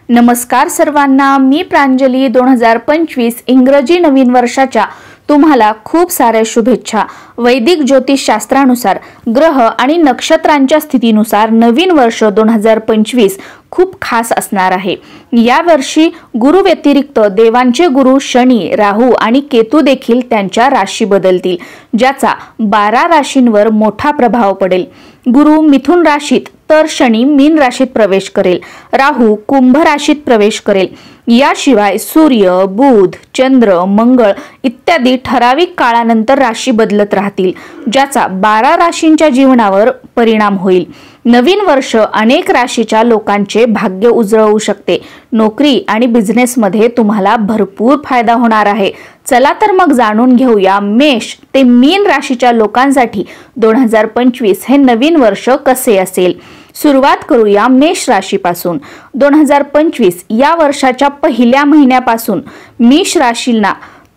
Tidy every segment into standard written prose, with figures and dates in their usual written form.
नमस्कार सर्वांना, मी प्रांजली. 2025 इंग्रजी नवीन वर्षाच्या तुम्हाला खूप साऱ्या शुभेच्छा. वैदिक ज्योतिष शास्त्रानुसार ग्रह आणि नक्षत्रांच्या स्थितीनुसार नवीन वर्ष 2025 खूप खास असणार आहे. या वर्षी गुरु व्यतिरिक्त देवांचे गुरु शनी, राहू आणि केतू देखील त्यांच्या राशी बदलतील, ज्याचा 12 राशींवर मोठा प्रभाव पडेल. गुरु मिथुन राशीत तर शनी मीन राशीत प्रवेश करेल, राहू कुंभ राशीत प्रवेश करेल. याशिवाय सूर्य, बुध, चंद्र, मंगळ इत्यादी ठराविक काळानंतर राशी बदलत राहतील, ज्याचा 12 राशींच्या जीवनावर परिणाम होईल. नवीन वर्ष अनेक राशीच्या लोकांचे भाग्य उजळवू शकते. नोकरी आणि बिझनेसमध्ये तुम्हाला भरपूर फायदा होणार आहे. चला तर मग जाणून घेऊया मेष ते मीन राशीच्या लोकांसाठी 2025 हे नवीन वर्ष कसे असेल. सुरुवात करूया मेष राशीपासून. 2025 या वर्षाच्या पहिल्या महिन्यापासून मेष राशीला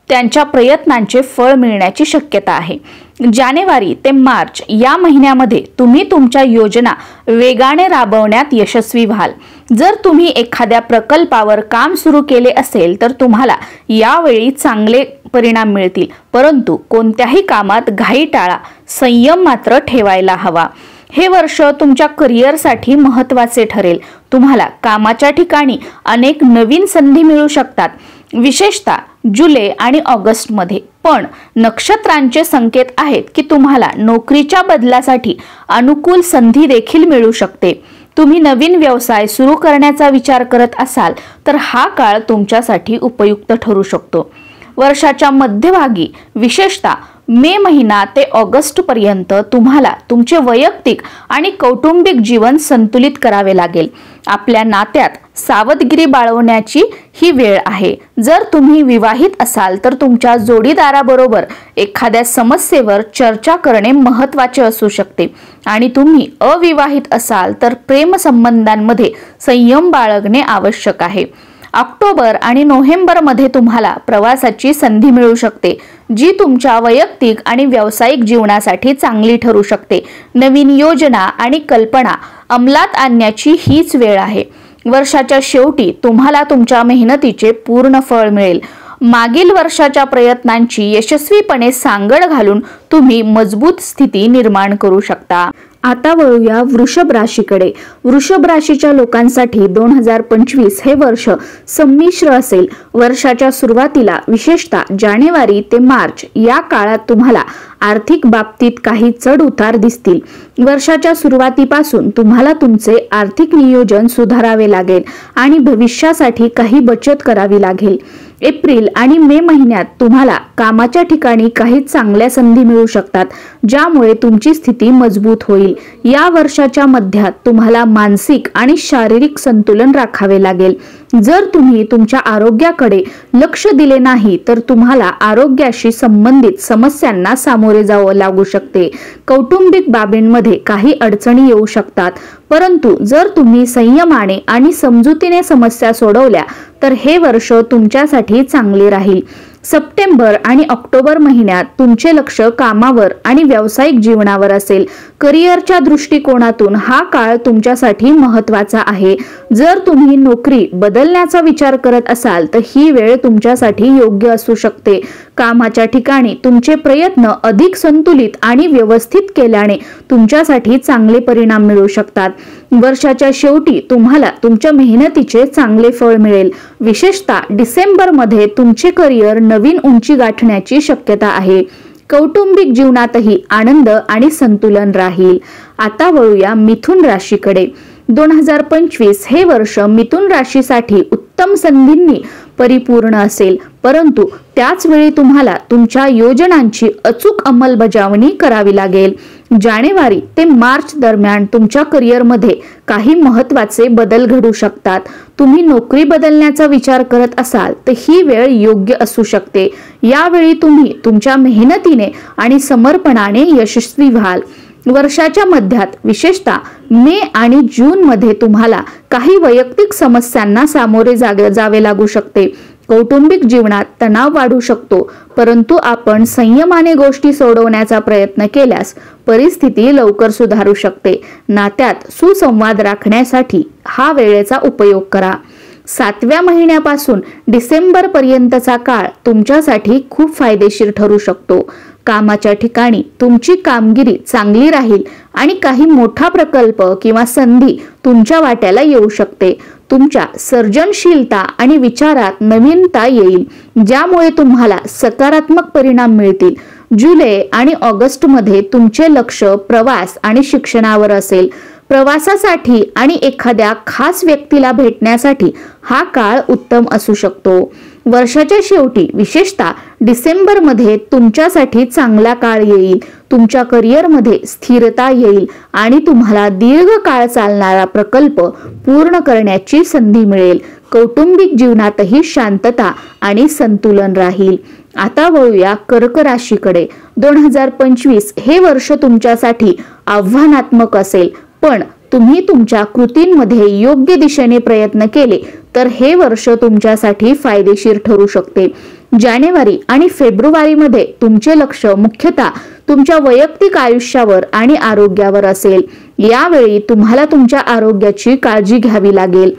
त्यांच्या प्रयत्नांचे फळ मिळण्याची शक्यता आहे. जानेवारी ते मार्च या महिन्यामध्ये तुम्ही तुमच्या योजना वेगाने राबवण्यात यशस्वी व्हाल. जर तुम्ही एखाद्या प्रकल्पावर काम सुरू केले असेल तर तुम्हाला यावेळी चांगले परिणाम मिळतील, परंतु कोणत्याही कामात घाई टाळा. संयम मात्र ठेवायला हवा. हे वर्ष तुमच्या करिअरसाठी महत्त्वाचे ठरेल. तुम्हाला कामाच्या ठिकाणी अनेक नवीन संधी मिळू शकतात, विशेषतः जुलै आणि ऑगस्ट मध्ये. पण नक्षत्रांचे संकेत आहेत की तुम्हाला नोकरीच्या बदलासाठी अनुकूल संधी देखील मिळू शकते. तुम्ही नवीन व्यवसाय सुरू करण्याचा विचार करत असाल तर हा काळ तुमच्यासाठी उपयुक्त ठरू शकतो. वर्षाच्या मध्यभागी विशेषतः मे महिना ते ऑगस्ट पर्यंत तुम्हाला तुमचे वैयक्तिक आणि कौटुंबिक जीवन संतुलित करावे लागेल. आपल्या नात्यात सावधगिरी बाळगण्याची ही वेळ आहे. जर तुम्ही विवाहित असाल तर तुमच्या जोडीदाराबरोबर एखाद्या समस्येवर चर्चा करणे महत्त्वाचे असू शकते, आणि तुम्ही अविवाहित असाल तर प्रेम संबंधांमध्ये संयम बाळगणे आवश्यक आहे. ऑक्टोबर आणि नोव्हेंबर मध्ये तुम्हाला प्रवासाची संधी मिळू शकते, जी तुमच्या वैयक्तिक आणि व्यावसायिक जीवनासाठी चांगली ठरू शकते. नवीन योजना आणि कल्पना अंमलात आणण्याची हीच वेळ आहे. वर्षाच्या शेवटी तुम्हाला तुमच्या मेहनतीचे पूर्ण फळ मिळेल. मागील वर्षाच्या प्रयत्नांची यशस्वीपणे सांगड घालून तुम्ही मजबूत स्थिती निर्माण करू शकता. आता वळूया वृषभ राशीकडे. वृषभ राशीच्या लोकांसाठी 2025 हे वर्ष संमिश्र असेल. वर्षाच्या सुरुवातीला विशेषतः जानेवारी ते मार्च या काळात तुम्हाला आर्थिक बाबतीत काही चढ उतार दिसतील. वर्षाच्या सुरुवातीपासून तुम्हाला तुमचे आर्थिक नियोजन सुधारावे लागेल आणि भविष्यासाठी काही बचत करावी लागेल. एप्रिल आणि मे महिन्यात तुम्हाला कामाच्या ठिकाणी काही चांगल्या संधी मिळू शकतात, ज्यामुळे तुमची स्थिती मजबूत होईल. या वर्षाच्या मध्यात तुम्हाला मानसिक आणि शारीरिक संतुलन राखावे लागेल. जर तुम्ही तुमच्या आरोग्याकडे लक्ष दिले नाही तर तुम्हाला आरोग्याशी संबंधित समस्यांना सामोरे जावे लागू शकते. कौटुंबिक बाबींमध्ये काही अडचणी येऊ शकतात, परंतु जर तुम्ही संयमाने आणि समजुतीने समस्या सोडवल्या तर हे वर्ष तुमच्यासाठी चांगले राहील. सप्टेंबर आणि ऑक्टोबर महिन्यात तुमचे लक्ष कामावर आणि व्यावसायिक जीवनावर असेल. करिअरच्या दृष्टिकोनातून हा काळ तुमच्यासाठी महत्त्वाचा आहे. जर तुम्ही नोकरी बदलण्याचा विचार करत असाल तर ही वेळ तुमच्यासाठी योग्य असू शकते. कामाच्या ठिकाणी तुमचे प्रयत्न अधिक संतुलित आणि व्यवस्थित केल्याने तुमच्यासाठी चांगले परिणाम मिळू शकतात. वर्षाच्या शेवटी तुम्हाला तुमच्या मेहनतीचे चांगले फळ मिळेल. विशेषतः डिसेंबर मध्ये तुमचे करिअर नवीन उंची गाठण्याची शक्यता आहे. कौटुंबिक जीवनातही आनंद आणि संतुलन राहील. आता वळूया मिथुन राशीकडे. 2025 हे वर्ष मिथुन राशीसाठी उत्तम संधींनी परिपूर्ण असेल, परंतु त्याच वेळी तुम्हाला तुमच्या योजनांची अचूक अंमलबजावणी करावी लागेल. जानेवारी ते मार्च दरम्यान तुमच्या करिअरमध्ये काही महत्त्वाचे बदल घडू शकतात. तुम्ही नोकरी बदलण्याचा विचार करत असाल तर ही वेळ योग्य असू शकते. यावेळी तुम्ही तुमच्या मेहनतीने आणि समर्पणाने यशस्वी व्हाल. वर्षाच्या मध्यात विशेषतः मे आणि जून मध्ये तुम्हाला काही वैयक्तिक समस्यांना सामोरे जावे लागू शकते. कौटुंबिक जीवनात तणाव वाढू शकतो, परंतु आपण संयमाने गोष्टी सोडवण्याचा प्रयत्न केल्यास परिस्थिती लवकर सुधारू शकते. नात्यात सुसंवाद राखण्यासाठी हा वेळेचा उपयोग करा. 7व्या महिन्यापासून डिसेंबर पर्यंतचा काळ तुमच्यासाठी खूप फायदेशीर ठरू शकतो। कामाच्या ठिकाणी तुमची कामगिरी चांगली राहील आणि काही मोठा प्रकल्प किंवा संधी तुमच्या वाट्याला येऊ शकते। तुमच्या सर्जनशीलता आणि विचारात नवीनता येईल, ज्यामुळे तुम्हाला सकारात्मक परिणाम मिळतील। जुलै आणि ऑगस्ट मध्ये तुमचे लक्ष प्रवास आणि शिक्षणावर असेल। प्रवासासाठी आणि एखाद्या खास व्यक्तीला भेटण्यासाठी हा काळ उत्तम असू शकतो। वर्षाच्या शेवटी विशेषतः डिसेंबर मध्ये तुमच्यासाठी चांगला काळ येईल। तुमच्या करिअरमध्ये स्थिरता येईल आणि तुम्हाला दीर्घकाळ चालणारा प्रकल्प पूर्ण करण्याची संधी मिळेल। कौटुंबिक जीवनातही शांतता आणि संतुलन राहील। आता वळूया कर्क राशीकडे। 2025 हे वर्ष तुमच्यासाठी आव्हानात्मक असेल, पण तुम्ही तुमच्या कृतींमध्ये योग्य दिशेने प्रयत्न केले तर हे वर्ष तुमच्यासाठी फायदेशीर ठरू शकते। जानेवारी आणि फेब्रुवारीमध्ये तुमचे लक्ष मुख्यतः तुमच्या वैयक्तिक आयुष्यावर आणि आरोग्यावर असेल। यावेळी तुम्हाला तुमच्या आरोग्याची काळजी घ्यावी लागेल।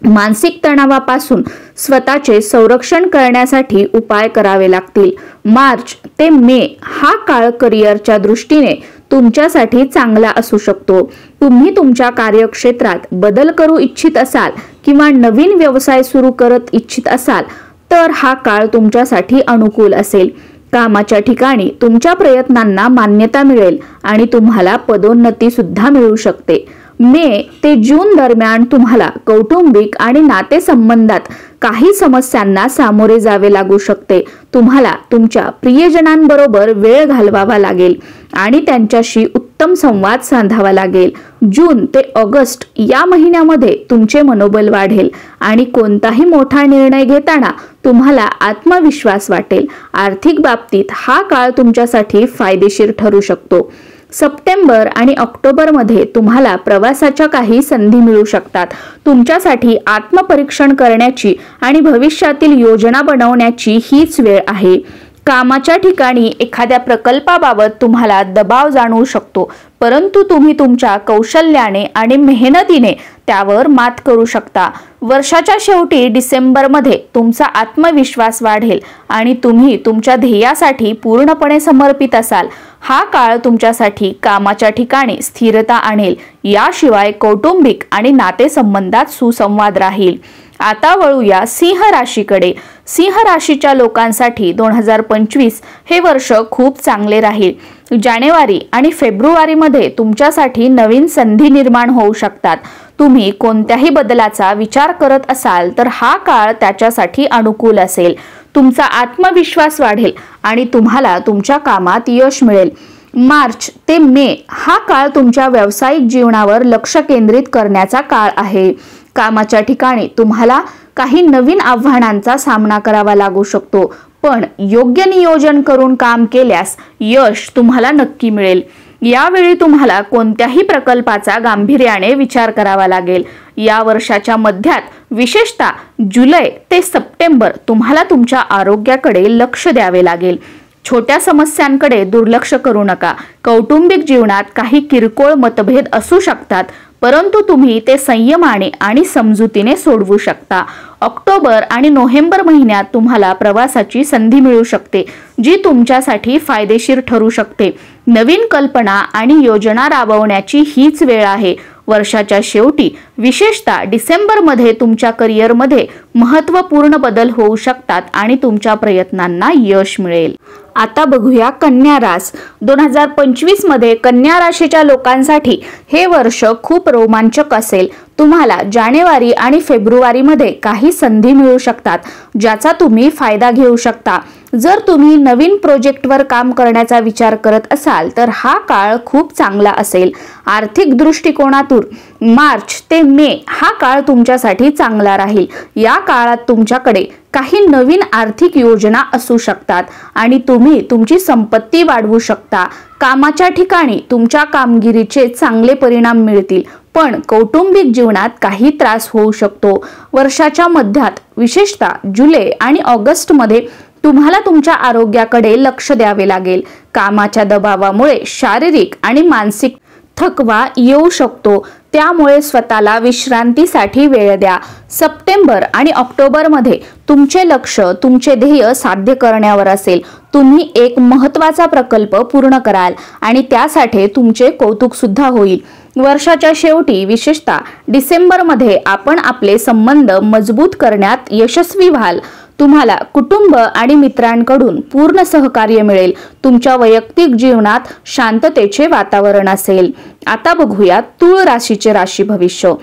मानसिक तणावापासून स्वतःचे संरक्षण करण्यासाठी उपाय करावे लागतील। मार्च ते मे हा काळ करिअरच्या दृष्टीने तुमच्यासाठी चांगला असू शकतो। तुम्ही तुमच्या कार्यक्षेत्रात बदल करू इच्छित असाल किंवा नवीन व्यवसाय सुरू करत इच्छित असाल तर हा काळ तुमच्यासाठी अनुकूल असेल। कामाच्या ठिकाणी तुमच्या प्रयत्नांना मान्यता मिळेल आणि तुम्हाला पदोन्नती सुद्धा मिळू शकते। मे ते जून दरम्यान तुम्हाला कौटुंबिक आणि नातेसंबंधात काही समस्यांना सामोरे जावे लागू शकते। तुम्हाला तुमच्या प्रियजनांबरोबर वेळ घालवावा लागेल आणि त्यांच्याशी उत्तम संवाद साधावा लागेल। जून ते ऑगस्ट या महिन्यामध्ये तुमचे मनोबल वाढेल आणि कोणताही मोठा निर्णय घेताना तुम्हाला आत्मविश्वास वाटेल। आर्थिक बाबतीत हा काळ तुमच्यासाठी फायदेशीर ठरू शकतो। सप्टेंबर आणि ऑक्टोबर मध्ये तुम्हाला प्रवासाच्या काही संधी मिळू शकतात। तुमच्यासाठी आत्मपरीक्षण करण्याची आणि भविष्यातील योजना बनवण्याची हीच वेळ आहे। कामाच्या ठिकाणी एखाद्या प्रकल्पाबाबत तुम्हाला दबाव जाणवू शकतो, परंतु तुम्ही तुमच्या कौशल्याने आणि मेहनतीने त्यावर मात करू शकता। वर्षाच्या शेवटी डिसेंबर मध्ये तुमचा आत्मविश्वास वाढेल आणि तुम्ही तुमच्या ध्येयासाठी पूर्णपणे समर्पित असाल। हा काळ तुमच्यासाठी कामाच्या ठिकाणी स्थिरता आणेल, याशिवाय कौटुंबिक आणि नातेसंबंधात सुसंवाद राहील। आता वळूया सिंह राशीकडे। सिंह राशीच्या लोकांसाठी 2025 हे वर्ष खूप चांगले राहील। जानेवारी आणि फेब्रुवारीमध्ये तुमच्यासाठी नवीन संधी निर्माण होऊ शकतात। तुम्ही कोणत्याही बदलाचा विचार करत असाल तर हा काळ त्याच्यासाठी अनुकूल असेल। तुमचा आत्मविश्वास वाढेल आणि तुम्हाला तुमच्या कामात यश मिळेल। मार्च ते मे हा काळ तुमच्या व्यावसायिक जीवनावर लक्ष केंद्रित करण्याचा काळ आहे। कामाच्या ठिकाणी तुम्हाला काही नवीन आव्हानांचा सामना करावा लागू शकतो, पण योग्य नियोजन करून काम केल्यास यश तुम्हाला नक्की मिळेल। यावेळी तुम्हाला कोणत्याही प्रकल्पाचा गांभीर्याने विचार करावा लागेल। या वर्षाच्या मध्यात विशेषतः जुलै ते सप्टेंबर तुम्हाला तुमच्या आरोग्याकडे लक्ष द्यावे लागेल। छोट्या समस्यांकडे दुर्लक्ष करू नका। कौटुंबिक जीवनात काही किरकोळ मतभेद असू शकतात, परंतु तुम्ही ते संयमाने आणि समजुतीने सोडवू शकता। ऑक्टोबर आणि नोव्हेंबर महिन्यात तुम्हाला प्रवासाची संधी मिळू शकते, जी तुमच्यासाठी फायदेशीर ठरू शकते। नवीन कल्पना आणि योजना राबवण्याची हीच वेळ आहे। वर्षाच्या शेवटी विशेषतः डिसेंबर मध्ये तुमच्या करिअरमध्ये महत्त्वपूर्ण बदल होऊ शकतात आणि तुमच्या प्रयत्नांना यश मिळेल। आता बघूया कन्या रास। 2025 मध्ये कन्या राशीच्या लोकांसाठी हे वर्ष खूप रोमांचक असेल। तुम्हाला जानेवारी आणि फेब्रुवारी मध्ये काही संधी मिळू शकतात, ज्याचा तुम्ही फायदा घेऊ शकता। जर तुम्ही नवीन प्रोजेक्टवर काम करण्याचा विचार करत असाल तर हा काळ खूप चांगला असेल। आर्थिक दृष्टिकोनातून मार्च ते मे हा काळ तुमच्यासाठी चांगला राहील। या काळात तुमच्याकडे काही नवीन आर्थिक योजना असू शकतात आणि तुम्ही तुमची संपत्ती वाढवू शकता। कामाच्या ठिकाणी तुमच्या कामगिरीचे चांगले परिणाम मिळतील, पण कौटुंबिक जीवनात काही त्रास होऊ शकतो। वर्षाच्या मध्यात विशेषतः जुलै आणि ऑगस्ट मध्ये तुम्हाला तुमच्या आरोग्याकडे लक्ष द्यावे लागेल। कामाच्या दबावामुळे शारीरिक आणि मानसिक थकवा येऊ शकतो, त्यामुळे स्वतःला विश्रांतीसाठी वेळ द्या. सप्टेंबर आणि ऑक्टोबरमध्ये तुमचे लक्ष तुमचे ध्येय साध्य करण्यावर असेल. तुम्ही एक महत्त्वाचा प्रकल्प पूर्ण कराल आणि त्यासाठी तुमचे कौतुक सुद्धा होईल. वर्षाच्या शेवटी विशेषतः डिसेंबरमध्ये आपण आपले संबंध मजबूत करण्यात यशस्वी व्हाल. तुम्हाला कुटुंब आणि मित्रांकडून पूर्ण सहकार्य मिळेल. तुमच्या वैयक्तिक जीवनात शांततेचे वातावरण असेल. आता बघूया तुळ राशीचे राशी भविष्य.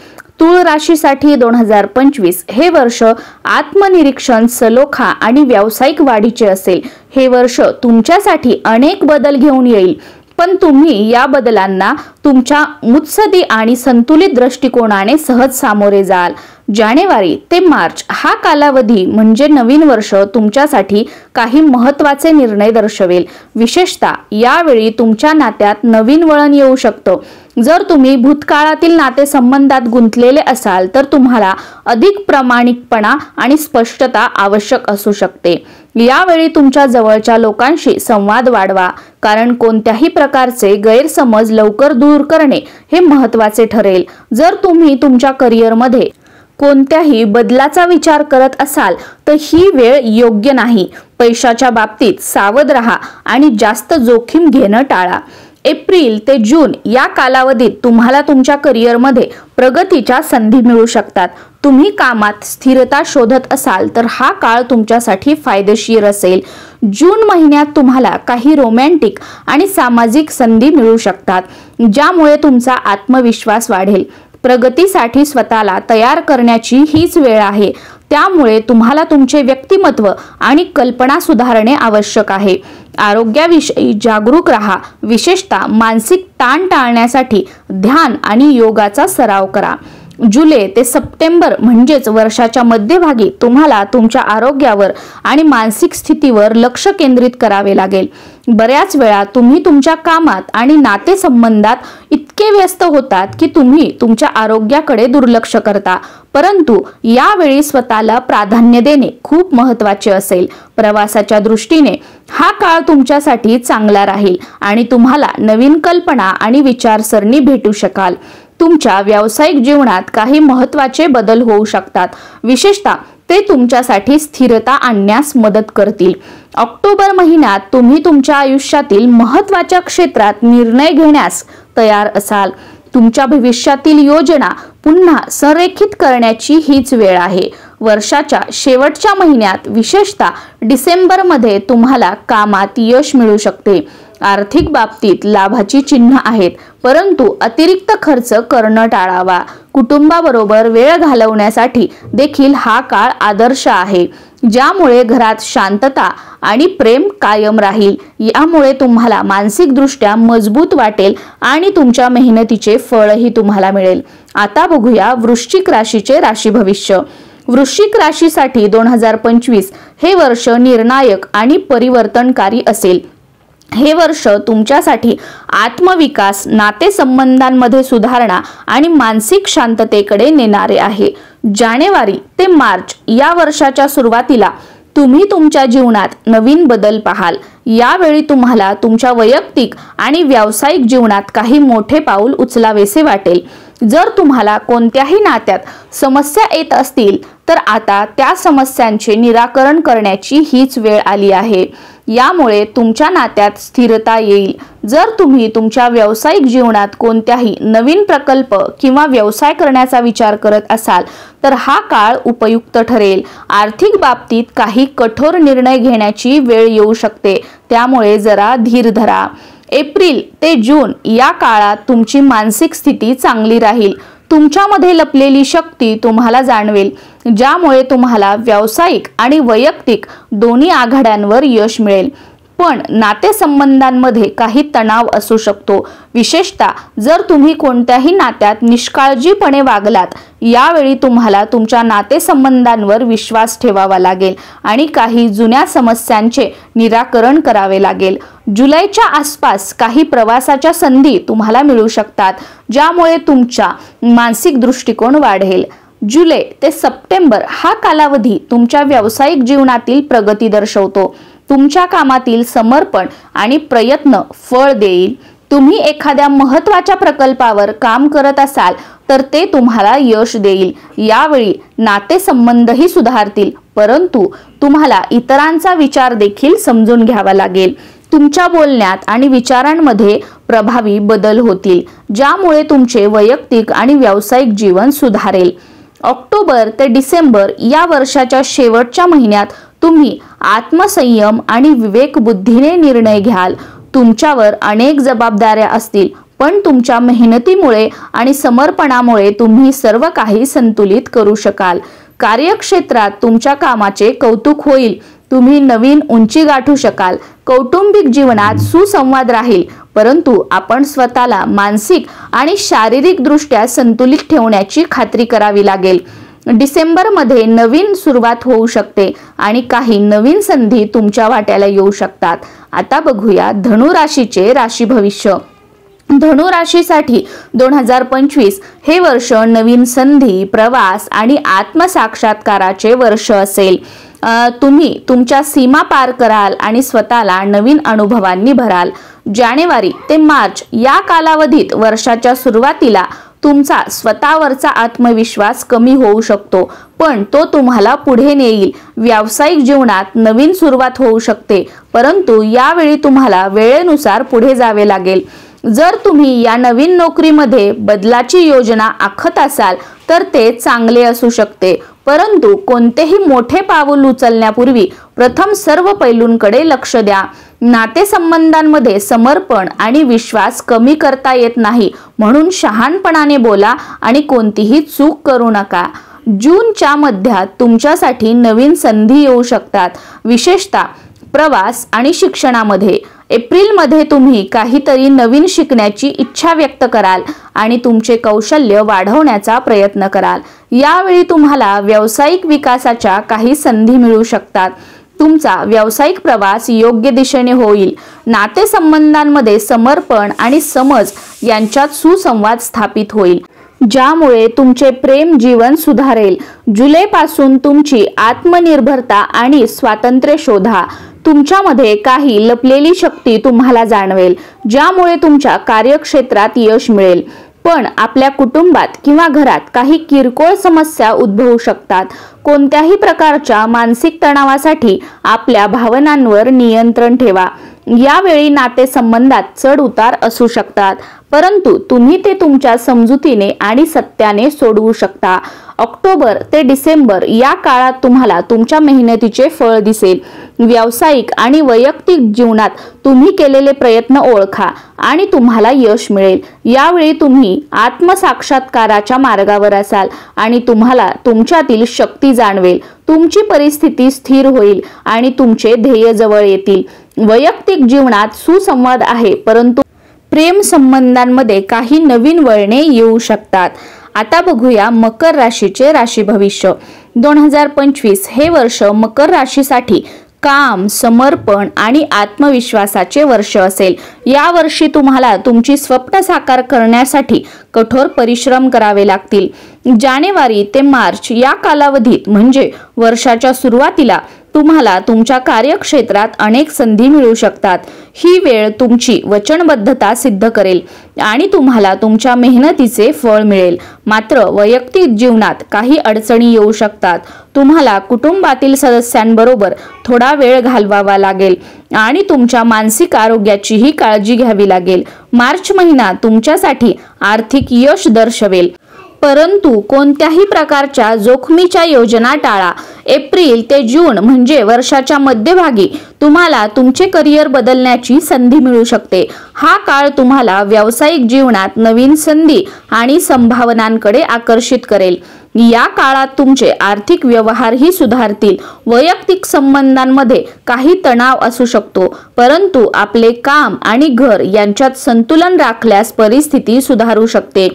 तुळ राशीसाठी 2025 हे वर्ष आत्मनिरीक्षण, सलोखा आणि व्यावसायिक वाढीचे असेल. हे वर्ष तुमच्यासाठी अनेक बदल घेऊन येईल, पण तुम्ही या बदलांना तुमच्या मुत्सदी आणि संतुलित दृष्टिकोनाने सहज सामोरे जाल. जानेवारी ते मार्च हा कालावधी म्हणजे नवीन वर्ष तुमच्यासाठी काही महत्त्वाचे निर्णय दर्शवेल. विशेषतः यावेळी तुमच्या नात्यात नवीन वळण येऊ शकतं. जर तुम्ही भूतकाळातील नातेसंबंधात गुंतलेले असाल तर तुम्हाला अधिक प्रामाणिकपणा आणि स्पष्टता आवश्यक असू शकते. यावेळी तुमच्या जवळच्या लोकांशी संवाद वाढवा, कारण कोणत्याही प्रकारचे गैरसमज लवकर दूर करणे हे महत्त्वाचे ठरेल. जर तुम्ही तुमच्या करिअरमध्ये कोणत्याही बदलाचा विचार करत असाल तर ही वेळ योग्य नाही. पैशाच्या बाबतीत सावध राहा आणि जास्त जोखीम घेणं टाळा. एप्रिल ते जून या कालावधीत तुम्हाला तुमच्या करिअरमध्ये प्रगतीच्या संधी मिळू शकतात. तुम्ही कामात स्थिरता शोधत असाल तर हा काळ तुमच्यासाठी फायदेशीर असेल. जून महिन्यात तुम्हाला काही रोमॅन्टिक आणि सामाजिक संधी मिळू शकतात, ज्यामुळे तुमचा आत्मविश्वास वाढेल. प्रगतीसाठी स्वतःला तयार करण्याची हीच वेळ आहे, त्यामुळे तुम्हाला तुमचे व्यक्तिमत्व आणि कल्पना सुधारणे आवश्यक आहे. आरोग्याविषयी जागरूक राहा. विशेषतः मानसिक ताण टाळण्यासाठी ध्यान आणि योगाचा सराव करा. जुलै ते सप्टेंबर म्हणजेच वर्षाच्या मध्यभागी तुम्हाला तुमच्या आरोग्यावर आणि मानसिक स्थितीवर लक्ष केंद्रित करावे लागेल. बऱ्याच वेळा तुम्ही तुमच्या कामात आणि नातेसंबंधात इतके व्यस्त होतात की तुम्ही तुमच्या आरोग्याकडे दुर्लक्ष करता, परंतु यावेळी स्वतःला प्राधान्य देणे खूप महत्त्वाचे असेल. प्रवासाच्या दृष्टीने हा काळ तुमच्यासाठी चांगला राहील आणि तुम्हाला नवीन कल्पना आणि विचारसरणी भेटू शकाल. तुमच्या व्यावसायिक जीवनात काही महत्त्वाचे बदल होऊ शकतात. विशेषतः ते तुमच्यासाठी स्थिरता आणण्यास मदत करतील. ऑक्टोबर महिन्यात तुम्ही तुमच्या आयुष्यातील महत्त्वाच्या क्षेत्रात निर्णय घेण्यास तयार असाल. तुमच्या भविष्यातील योजना पुन्हा संरेखित करण्याची हीच वेळ आहे. वर्षाच्या शेवटच्या महिन्यात विशेषतः डिसेंबरमध्ये तुम्हाला कामात यश मिळू शकते. आर्थिक बाबतीत लाभाची चिन्ह आहेत, परंतु अतिरिक्त खर्च करणं टाळावा. कुटुंबाबरोबर वेळ घालवण्यासाठी देखील हा काळ आदर्श आहे, ज्यामुळे घरात शांतता आणि प्रेम कायम राहील. यामुळे तुम्हाला मानसिकदृष्ट्या मजबूत वाटेल आणि तुमच्या मेहनतीचे फळही तुम्हाला मिळेल. आता बघूया वृश्चिक राशीचे राशी भविष्य. वृश्चिक राशीसाठी 2025 हे वर्ष निर्णायक आणि परिवर्तनकारी असेल. हे वर्ष तुमच्यासाठी आत्मविकास, नातेसंबंधांमध्ये सुधारणा आणि मानसिक शांततेकडे नेणारे आहे. जानेवारी ते मार्च या वर्षाच्या सुरुवातीला तुम्ही तुमच्या जीवनात नवीन बदल पाहाल. यावेळी तुम्हाला तुमच्या वैयक्तिक आणि व्यावसायिक जीवनात काही मोठे पाऊल उचलावेसे वाटेल. जर तुम्हाला कोणत्याही नात्यात समस्या येत असतील तर आता त्या समस्यांचे निराकरण करण्याची हीच वेळ आली आहे. यामुळे तुमच्या नात्यात स्थिरता येईल. जर तुम्ही तुमच्या व्यावसायिक जीवनात कोणत्याही नवीन प्रकल्प किंवा व्यवसाय करण्याचा विचार करत असाल तर हा काळ उपयुक्त ठरेल. आर्थिक बाबतीत काही कठोर निर्णय घेण्याची वेळ येऊ शकते, त्यामुळे जरा धीर धरा. एप्रिल ते जून या काळात तुमची मानसिक स्थिती चांगली राहील. तुमच्यामध्ये लपलेली शक्ती तुम्हाला जाणवेल, ज्यामुळे तुम्हाला व्यावसायिक आणि वैयक्तिक दोन्ही आघाड्यांवर यश मिळेल. पण नातेसंबंधांमध्ये काही तणाव असू शकतो, विशेषतः जर तुम्ही कोणत्याही नात्यात निष्काळजीपणे वागलात. यावेळी तुम्हाला तुमच्या नातेसंबंधांवर विश्वास ठेवावा लागेल आणि काही जुन्या समस्यांचे निराकरण करावे लागेल. जुलैच्या आसपास काही प्रवासाच्या संधी तुम्हाला मिळू शकतात, ज्यामुळे तुमचा मानसिक दृष्टिकोन वाढेल. जुलै ते सप्टेंबर हा कालावधी तुमच्या व्यावसायिक जीवनातील प्रगती दर्शवतो. तुमच्या कामातील समर्पण आणि प्रयत्न फळ देईल. तुम्ही एखाद्या महत्त्वाच्या प्रकल्पावर काम करत असाल तर ते तुम्हाला यश देईल। यावेळी नातेसंबंधही सुधारतील, परंतु तुम्हाला इतरांचा विचार देखील समजून घ्यावा लागेल। तुमच्या बोलण्यात आणि विचारांमध्ये प्रभावी बदल होतील, ज्यामुळे तुमचे वैयक्तिक आणि व्यावसायिक जीवन सुधारेल। ऑक्टोबर ते डिसेंबर या वर्षाच्या शेवटच्या महिन्यात तुम्ही आत्मसंयम आणि विवेकबुद्धीने निर्णय घ्याल। तुमच्यावर अनेक जबाबदाऱ्या असतील, पण तुमच्या मेहनतीमुळे आणि समर्पणामुळे तुम्ही सर्व काही संतुलित करू शकाल। कार्यक्षेत्रात तुमच्या कामाचे कौतुक होईल, तुम्ही नवीन उंची गाठू शकाल। कौटुंबिक जीवनात सुसंवाद राहील, परंतु आपण स्वतःला मानसिक आणि शारीरिक दृष्ट्या संतुलित ठेवण्याची खात्री करावी लागेल। डिसेंबरमध्ये नवीन सुरुवात होऊ शकते आणि काही नवीन संधी तुमच्या वाट्याला येऊ शकतात। आता बघूया धनु राशीचे राशी भविष्य। धनु राशीसाठी 2025 हे वर्ष नवीन संधी, प्रवास आणि आत्मसाक्षात्काराचे वर्ष असेल। तुम्ही तुमच्या सीमा पार कराल आणि स्वतःला नवीन अनुभवांनी भराल। जानेवारी ते मार्च या कालावधीत वर्षाच्या सुरुवातीला तुमचा स्वतःवरचा आत्मविश्वास कमी होऊ शकतो, पण तो तुम्हाला पुढे नेईल। व्यावसायिक जीवनात नवीन सुरुवात होऊ शकते, परंतु यावेळी तुम्हाला वेळेनुसार पुढे जावे लागेल। जर तुम्ही या नवीन नोकरीमध्ये बदलाची योजना आखत असाल तर ते चांगले असू शकते, परंतु कोणतेही मोठे पाऊल उचलण्यापूर्वी प्रथम सर्व पैलूंकडे लक्ष द्या। नातेसंबंधांमध्ये समर्पण आणि विश्वास कमी करता येत नाही, म्हणून शहाणपणाने बोला आणि कोणतीही चूक करू नका। जूनच्या मध्यात तुमच्यासाठी नवीन संधी येऊ शकतात, विशेषतः प्रवास आणि शिक्षणामध्ये। एप्रिलमध्ये तुम्ही काहीतरी नवीन शिकण्याची इच्छा व्यक्त कराल आणि तुमचे कौशल्य वाढवण्याचा प्रयत्न कराल। यावेळी तुम्हाला व्यावसायिक विकासाच्या काही संधी मिळू शकतात। तुमचा व्यावसायिक प्रवास योग्य दिशेने होईल। नातेसंबंधांमध्ये समर्पण आणि समज यांच्यात सुसंवाद स्थापित होईल, ज्यामुळे तुमचे प्रेम जीवन सुधारेल। जुलैपासून तुमची आत्मनिर्भरता आणि स्वातंत्र्य शोधा। तुमच्यामध्ये काही लपलेली शक्ती तुम्हाला जाणवेल, ज्यामुळे तुमच्या कार्यक्षेत्रात यश मिळेल। पण आपल्या कुटुंबात किंवा घरात काही किरकोळ समस्या उद्भवू शकतात। कोणत्याही प्रकारच्या मानसिक तणावासाठी आपल्या भावनांवर नियंत्रण ठेवा। यावेळी नातेसंबंधात चढ उतार असू शकतात, परंतु तुम्ही ते तुमच्या समजुतीने आणि सत्याने सोडवू शकता। ऑक्टोबर ते डिसेंबर या काळात तुम्हाला तुमच्या मेहनतीचे फळ दिसेल। व्यावसायिक आणि वैयक्तिक जीवनात तुम्ही केलेले प्रयत्न ओळखा आणि तुम्हाला यश मिळेल। यावेळी तुम्ही आत्मसाक्षात्काराच्या मार्गावर असाल आणि तुम्हाला तुमच्यातील शक्ती जाणवेल। तुमची परिस्थिती स्थिर होईल आणि तुमचे ध्येय जवळ येतील। वैयक्तिक जीवनात सुसंवाद आहे, परंतु प्रेम संबंधांमध्ये काही नवीन वळणे येऊ शकतात। आता बघूया मकर राशीचे राशी भविष्य। 2025 हे वर्ष मकर राशीसाठी काम, समर्पण आणि आत्मविश्वासाचे वर्ष असेल। या वर्षी तुम्हाला तुमची स्वप्न साकार करण्यासाठी कठोर परिश्रम करावे लागतील। जानेवारी ते मार्च या कालावधीत म्हणजे वर्षाच्या सुरुवातीला तुम्हाला तुमच्या कार्यक्षेत्रात अनेक संधी मिळू शकतात। ही वेळ तुमची वचनबद्धता सिद्ध करेल आणि तुम्हाला तुमच्या मेहनतीचे फळ मिळेल। मात्र वैयक्तिक जीवनात काही अडचणी येऊ शकतात। तुम्हाला कुटुंबातील सदस्यांबरोबर थोडा वेळ घालवावा लागेल आणि तुमच्या मानसिक आरोग्याचीही काळजी घ्यावी लागेल। मार्च महिना तुमच्यासाठी आर्थिक यश दर्शवेल, परंतु कोणत्याही प्रकारच्या जोखमीच्या योजना टाळा। एप्रिल ते जून म्हणजे वर्षाच्या मध्यभागी तुम्हाला तुमचे करिअर बदलण्याची संधी मिळू शकते। हा काळ तुम्हाला व्यावसायिक जीवनात नवीन संधी आणि संभावनांकडे आकर्षित करेल। या काळात तुमचे आर्थिक व्यवहारही सुधारतील। वैयक्तिक संबंधांमध्ये काही तणाव असू शकतो, परंतु आपले काम आणि घर यांच्यात संतुलन राखल्यास परिस्थिती सुधारू शकते।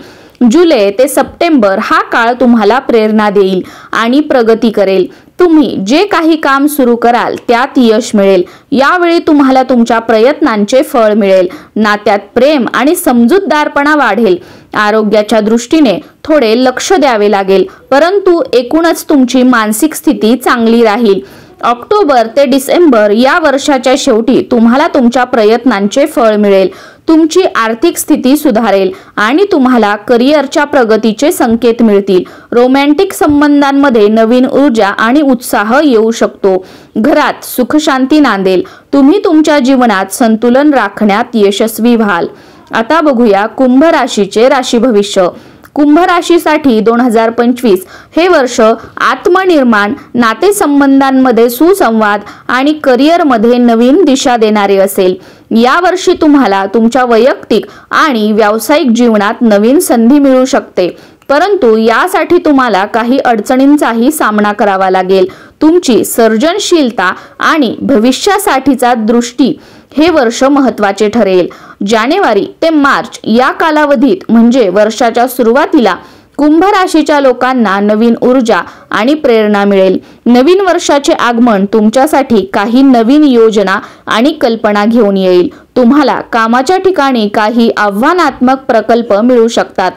जुलै ते सप्टेंबर हा काळ तुम्हाला प्रेरणा देईल आणि प्रगती करेल। तुम्ही जे काही काम सुरू कराल त्यात यश मिळेल। यावेळी तुम्हाला तुमच्या प्रयत्नांचे फळ मिळेल। नात्यात प्रेम आणि समजूतदारपणा वाढेल। आरोग्याच्या दृष्टीने थोडे लक्ष द्यावे लागेल, परंतु एकूणच तुमची मानसिक स्थिती चांगली राहील। ऑक्टोबर ते डिसेंबर या वर्षाच्या शेवटी तुम्हाला तुमच्या प्रयत्नांचे फळ मिळेल. तुमची आर्थिक स्थिती सुधारेल आणि तुम्हाला करिअरच्या प्रगतीचे संकेत मिळतील. रोमॅन्टिक संबंधांमध्ये नवीन ऊर्जा आणि उत्साह येऊ शकतो. घरात सुखशांती नांदेल. तुम्ही तुमच्या जीवनात संतुलन राखण्यात यशस्वी व्हाल. आता बघूया कुंभ राशीचे राशी भविष्य. कुंभ राशीसाठी 2025 हे वर्ष आत्मनिर्माण, नातेसंबंधांमध्ये सुसंवाद आणि करिअरमध्ये नवीन दिशा देणारे असेल. या वर्षी तुम्हाला तुमच्या वैयक्तिक आणि व्यावसायिक जीवनात नवीन संधी मिळू शकते, परंतु यासाठी तुम्हाला काही अडचणींचाही सामना करावा लागेल. तुमची सर्जनशीलता आणि भविष्यासाठीचा दृष्टी हे वर्ष महत्त्वाचे ठरेल. जानेवारी ते मार्च या कालावधीत म्हणजे वर्षाच्या सुरुवातीला कुंभ राशीच्या लोकांना नवीन ऊर्जा आणि प्रेरणा मिळेल. नवीन वर्षाचे आगमन तुमच्यासाठी काही नवीन योजना आणि कल्पना घेऊन येईल. तुम्हाला कामाच्या ठिकाणी काही आव्हानात्मक प्रकल्प मिळू शकतात,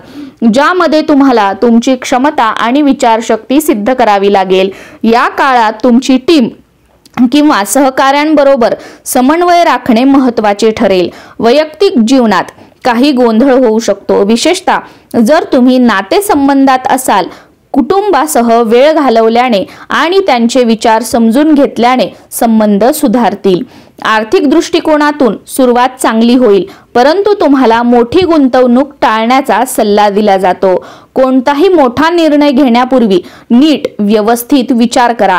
ज्यामध्ये तुम्हाला तुमची क्षमता आणि विचारशक्ती सिद्ध करावी लागेल. या काळात तुमची टीम किंवा सहकाऱ्यांबरोबर समन्वय राखणे महत्त्वाचे ठरेल. वैयक्तिक जीवनात काही गोंधळ होऊ शकतो, विशेषतः जर तुम्ही नातेसंबंधात असाल. कुटुंबासह वेळ घालवल्याने आणि त्यांचे विचार समजून घेतल्याने संबंध सुधारतील. आर्थिक दृष्टिकोनातून सुरुवात चांगली होईल, परंतु तुम्हाला मोठी गुंतवणूक टाळण्याचा सल्ला दिला जातो. कोणताही मोठा निर्णय घेण्यापूर्वी नीट व्यवस्थित विचार करा.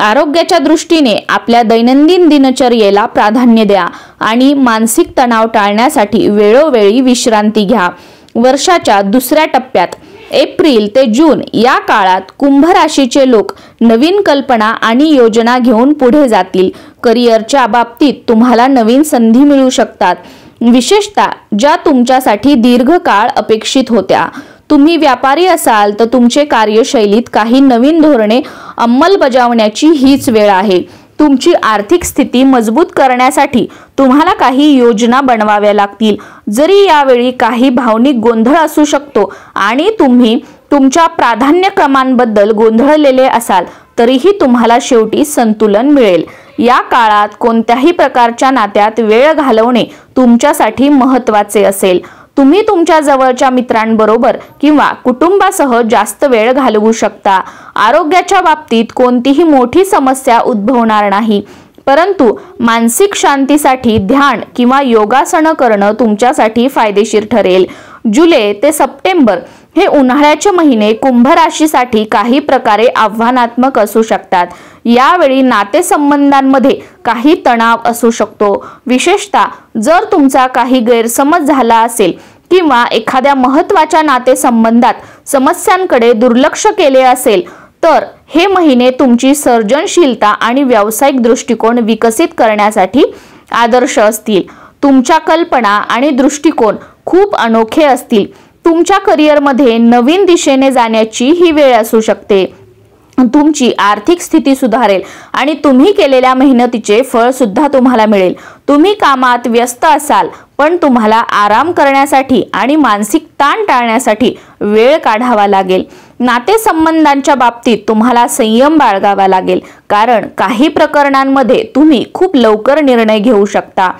आरोग्याच्या दृष्टीने आपल्या दैनंदिन दिनचर्येला प्राधान्य द्या आणि मानसिक तणाव टाळण्यासाठी वेळोवेळी विश्रांती घ्या. वर्षाच्या दुसऱ्या टप्प्यात एप्रिल ते जून या काळात कुंभ राशीचे लोक नवीन कल्पना आणि योजना घेऊन पुढे जातील. करिअरच्या बाबतीत तुम्हाला नवीन संधी मिळू शकतात, विशेषतः ज्या तुमच्यासाठी दीर्घकाळ अपेक्षित होत्या. तुम्ही व्यापारी असाल तर तुमचे कार्यशैलीत काही नवीन धोरणे अंमलबजावण्याची हीच वेळ आहे. तुमची आर्थिक स्थिती मजबूत करण्यासाठी तुम्हाला काही योजना बनवाव्या लागतील. जरी यावेळी काही भावनिक गोंधळ असू शकतो आणि तुम्ही तुमच्या प्राधान्यक्रमांबद्दल गोंधळलेले असाल, तरीही तुम्हाला शेवटी संतुलन मिळेल. या काळात कोणत्याही प्रकारच्या नात्यात वेळ घालवणे तुमच्यासाठी महत्त्वाचे असेल. तुम्ही तुमच्या जवळच्या मित्रांबरोबर किंवा कुटुंबासह जास्त वेळ घालवू शकता. आरोग्याच्या बाबतीत कोणतीही मोठी समस्या उद्भवणार नाही, परंतु मानसिक शांतीसाठी ध्यान किंवा योगासनं करणं तुमच्यासाठी फायदेशीर ठरेल. जुलै ते सप्टेंबर हे उन्हाळ्याचे महिने कुंभ राशीसाठी काही प्रकारे आव्हानात्मक असू शकतात. यावेळी नातेसंबंधांमध्ये काही तणाव असू शकतो, विशेषतः जर तुमचा काही गैरसमज झाला असेल किंवा एखाद्या महत्त्वाच्या नातेसंबंधात समस्यांकडे दुर्लक्ष केले असेल, तर हे महिने तुमची सर्जनशीलता आणि व्यावसायिक दृष्टिकोन विकसित करण्यासाठी आदर्श असतील. तुमच्या कल्पना आणि दृष्टिकोन खूप अनोखे असतील. तुमच्या करिअरमध्ये नवीन दिशेने जाण्याची ही वेळ असू शकते. तुमची आर्थिक स्थिती सुधारेल आणि तुम्ही केलेल्या मेहनतीचे फळ सुद्धा तुम्हाला मिळेल. तुम्ही कामात व्यस्त असाल, पण तुम्हाला आराम करण्यासाठी आणि मानसिक ताण टाळण्यासाठी वेळ काढावा लागेल. नातेसंबंधांच्या बाबतीत तुम्हाला संयम बाळगावा लागेल, कारण काही प्रकरणांमध्ये तुम्ही खूप लवकर निर्णय घेऊ शकता.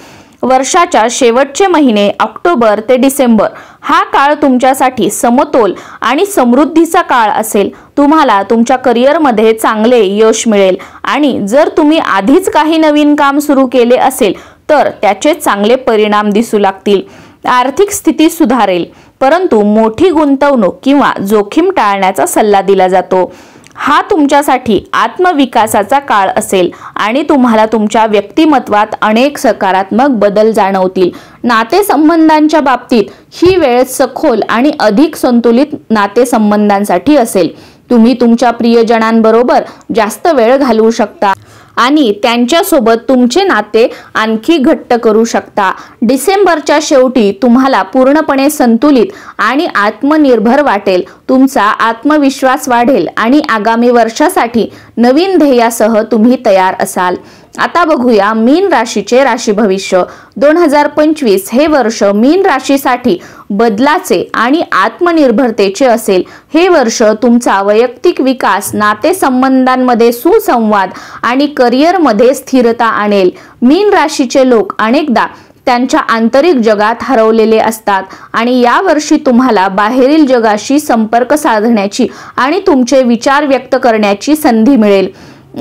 वर्षाच्या शेवटचे महिने ऑक्टोबर ते डिसेंबर हा काळ तुमच्यासाठी समतोल आणि समृद्धीचा काळ असेल. तुम्हाला तुमच्या करिअरमध्ये चांगले यश मिळेल आणि जर तुम्ही आधीच काही नवीन काम सुरू केले असेल तर त्याचे चांगले परिणाम दिसू लागतील. आर्थिक स्थिती सुधारेल, परंतु मोठी गुंतवणूक किंवा जोखीम टाळण्याचा सल्ला दिला जातो. हा तुमच्यासाठी आत्मविकासाचा काळ असेल आणि तुम्हाला तुमच्या व्यक्तिमत्वात अनेक सकारात्मक बदल जाणवतील. नातेसंबंधांच्या बाबतीत ही वेळ सखोल आणि अधिक संतुलित नातेसंबंधांसाठी असेल. तुम्ही तुमच्या प्रियजनांबरोबर जास्त वेळ घालवू शकता आणि त्यांच्यासोबत तुमचे नाते आणखी घट्ट करू शकता. डिसेंबरच्या शेवटी तुम्हाला पूर्णपणे संतुलित आणि आत्मनिर्भर वाटेल. तुमचा आत्मविश्वास वाढेल आणि आगामी वर्षासाठी नवीन ध्येयासह तुम्ही तयार असाल. आता बघूया मीन राशीचे राशी भविष्य। 2025 हे वर्ष मीन राशीसाठी बदलाचे आणि आत्मनिर्भरतेचे असेल। हे वर्ष तुमचा वैयक्तिक विकास, नातेसंबंधांमध्ये सुसंवाद आणि करिअरमध्ये स्थिरता आणेल। मीन राशीचे लोक अनेकदा त्यांच्या आंतरिक जगात हरवलेले असतात आणि या वर्षी तुम्हाला बाहेरील जगाशी संपर्क साधण्याची आणि तुमचे विचार व्यक्त करण्याची संधी मिळेल।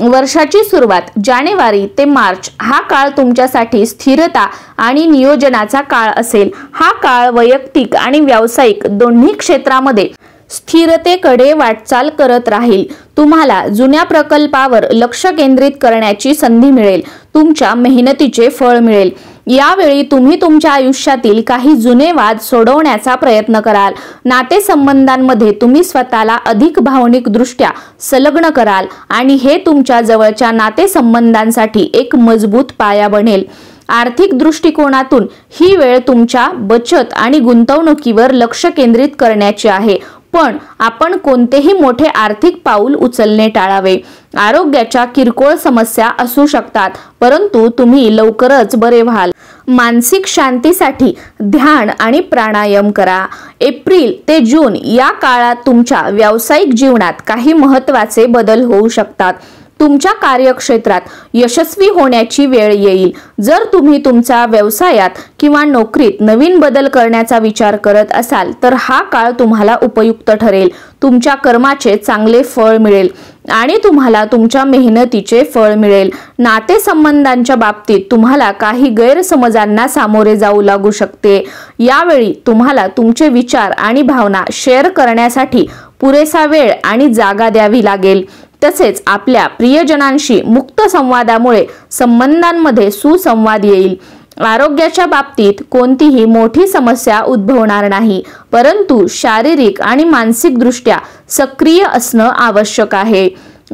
वर्षाची सुरुवात जानेवारी ते मार्च हा काळ तुमच्यासाठी स्थिरता आणि नियोजनाचा काळ असेल। हा काळ वैयक्तिक आणि व्यावसायिक दोन्ही क्षेत्रामध्ये स्थिरतेकडे वाटचाल करत राहील। तुम्हाला जुन्या प्रकल्पावर लक्ष केंद्रित करण्याची संधी मिळेल। तुमच्या मेहनतीचे फळ मिळेल। यावेळी तुम्ही तुमच्या आयुष्यातील काही जुने वाद सोडवण्याचा प्रयत्न कराल। नातेसंबंधांमध्ये तुम्ही स्वतःला अधिक भावनिकदृष्ट्या संलग्न कराल आणि हे तुमच्या जवळच्या नातेसंबंधांसाठी एक मजबूत पाया बनेल। आर्थिक दृष्टिकोनातून ही वेळ तुमच्या बचत आणि गुंतवणुकीवर लक्ष केंद्रित करण्याची आहे, पण आपण कोणतेही मोठे आर्थिक पाऊल उचलणे टाळावे। आरोग्याच्या किरकोळ समस्या असू शकतात, परंतु तुम्ही लवकरच बरे व्हाल। मानसिक शांतीसाठी ध्यान आणि प्राणायाम करा। एप्रिल ते जून या काळात तुमच्या व्यावसायिक जीवनात काही महत्त्वाचे बदल होऊ शकतात। तुमच्या कार्यक्षेत्रात यशस्वी होण्याची वेळ येईल। जर तुम्ही तुमच्या व्यवसायात किंवा नोकरीत नवीन बदल करण्याचा विचार करत असाल तर हा काळ तुम्हाला उपयुक्त ठरेल। तुमच्या कर्माचे चांगले फळ मिळेल आणि तुम्हाला तुमच्या मेहनतीचे फळ मिळेल। नातेसंबंधांच्या बाबतीत तुम्हाला काही गैरसमजांना सामोरे जाऊ लागू शकते। यावेळी तुम्हाला तुमचे विचार आणि भावना शेअर करण्यासाठी पुरेसा वेळ आणि जागा द्यावी लागेल। तसेच आपल्या प्रियजनांशी मुक्त संवादामुळे संबंधांमध्ये सुसंवाद येईल। आरोग्याच्या बाबतीत कोणतीही मोठी समस्या उद्भवणार नाही, परंतु शारीरिक आणि मानसिक दृष्ट्या सक्रिय असणं आवश्यक आहे।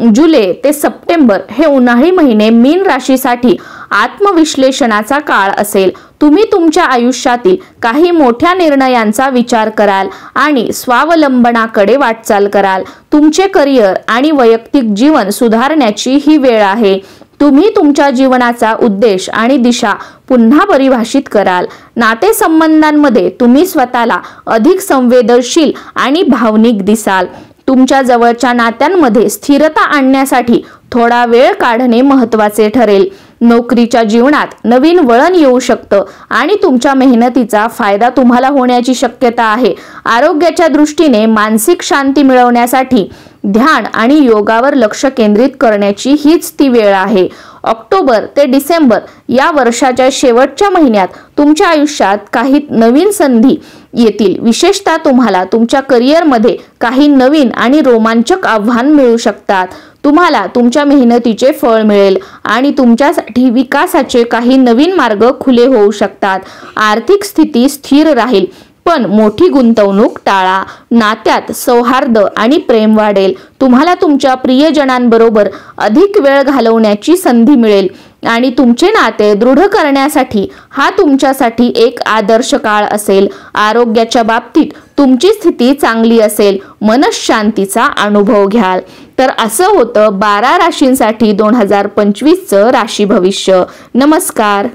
जुलै ते सप्टेंबर हे उन्हाळी महिने मीन राशीसाठी आत्मविश्लेषणाचा काळ असेल। तुम्ही तुमच्या आयुष्यातील काही मोठ्या निर्णयांचा विचार कराल आणि स्वावलंबनाकडे वाटचाल कराल। तुमचे करिअर आणि वैयक्तिक जीवन सुधारण्याची ही वेळ आहे। तुम्ही तुमच्या जीवनाचा उद्देश आणि दिशा पुन्हा परिभाषित कराल। नातेसंबंधांमध्ये तुम्ही स्वतःला अधिक संवेदनशील आणि भावनिक दिसाल। तुमच्या जवळच्या नात्यांमध्ये स्थिरता आणण्यासाठी थोडा वेळ काढणे महत्त्वाचे ठरेल। नोकरीच्या जीवनात नवीन वळण येऊ शकतं आणि तुमच्या मेहनतीचा फायदा तुम्हाला होण्याची शक्यता आहे। आरोग्याच्या दृष्टीने मानसिक शांती मिळवण्यासाठी ध्यान आणि योगावर लक्ष केंद्रित करण्याची हीच ती वेळ आहे। ऑक्टोबर ते डिसेंबर या वर्षाच्या शेवटच्या महिन्यात तुमच्या आयुष्यात काही नवीन संधी येतील। विशेषतः तुम्हाला तुमच्या करिअरमध्ये काही नवीन आणि रोमांचक आव्हान मिळू शकतात। तुम्हाला तुमच्या मेहनतीचे फळ मिळेल आणि तुमच्यासाठी विकासाचे काही नवीन मार्ग खुले होऊ शकतात। आर्थिक स्थिती स्थिर राहील, पण मोठी गुंतवणूक टाळा। नात्यात सौहार्द आणि प्रेम वाढेल। तुम्हाला तुमच्या प्रियजनांबरोबर अधिक वेळ घालवण्याची संधी मिळेल आणि तुमचे नाते दृढ करण्यासाठी हा तुमच्यासाठी एक आदर्श काळ असेल। आरोग्याच्या बाबतीत तुमची स्थिती चांगली असेल, मनःशांतीचा अनुभव घ्याल। तर असं होतं 12 राशींसाठी 2025 चं राशी भविष्य। नमस्कार।